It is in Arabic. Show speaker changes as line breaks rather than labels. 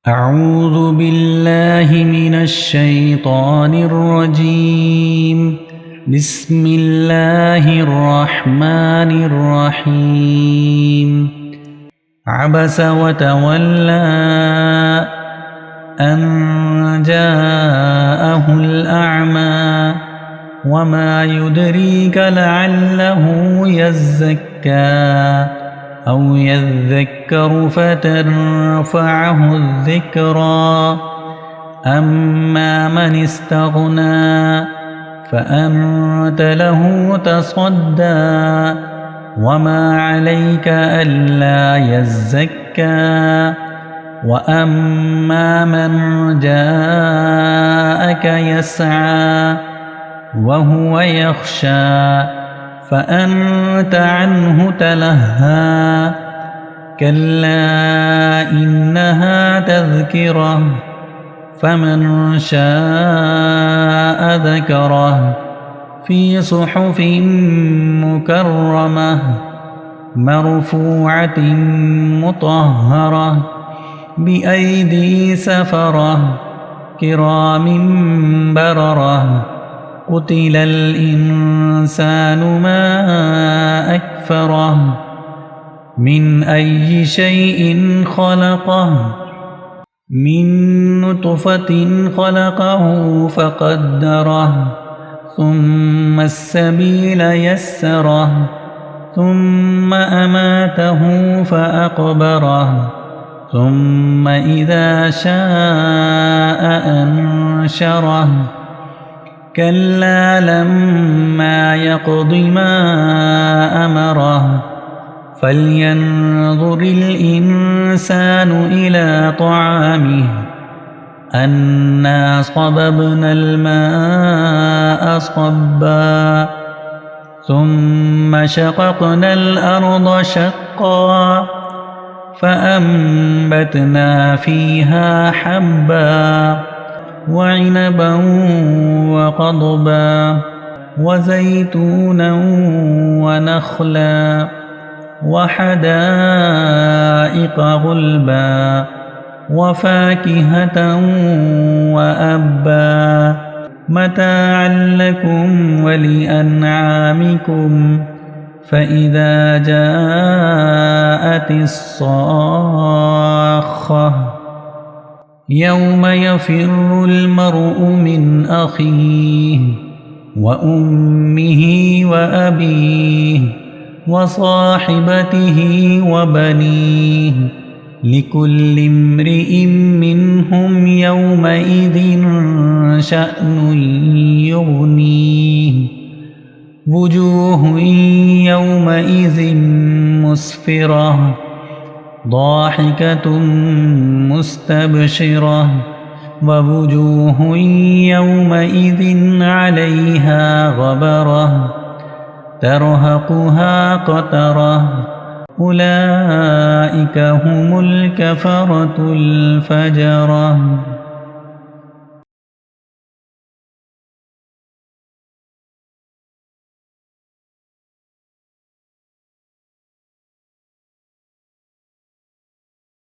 أعوذ بالله من الشيطان الرجيم. بسم الله الرحمن الرحيم. عبس وتولى أن جاءه الأعمى وما يدريك لعله يزكى أو يذكر فتنفعه الذكرى. أما من استغنى فأنت له تصدى وما عليك ألا يزكى. وأما من جاءك يسعى وهو يخشى فأنت عنه تلهى. كلا إنها تذكرة فمن شاء ذكره في صحف مكرمة مرفوعة مطهرة بأيدي سفرة كرام بررة. قتل الإنسان ما أكفره من أي شيء خلقه من نطفة خلقه فقدره ثم السبيل يسره ثم أماته فأقبره ثم إذا شاء أنشره. كلا لما يقض ما أمره. فلينظر الإنسان إلى طعامه أنا صببنا الماء صبا ثم شققنا الأرض شقا فأنبتنا فيها حبا وعنبا وقضبا وزيتونا ونخلا وحدائق غلبا وفاكهة وأبا متاعا لكم ولأنعامكم. فإذا جاءت الصاخة يوم يفر المرء من أخيه وأمه وأبيه وصاحبته وبنيه لكل امرئ منهم يومئذ شأن يغنيه. وجوه يومئذ مسفرة ضاحكة مستبشرة ووجوه يومئذ عليها غبرة ترهقها قترة. أولئك هم الكفرة الفجرة.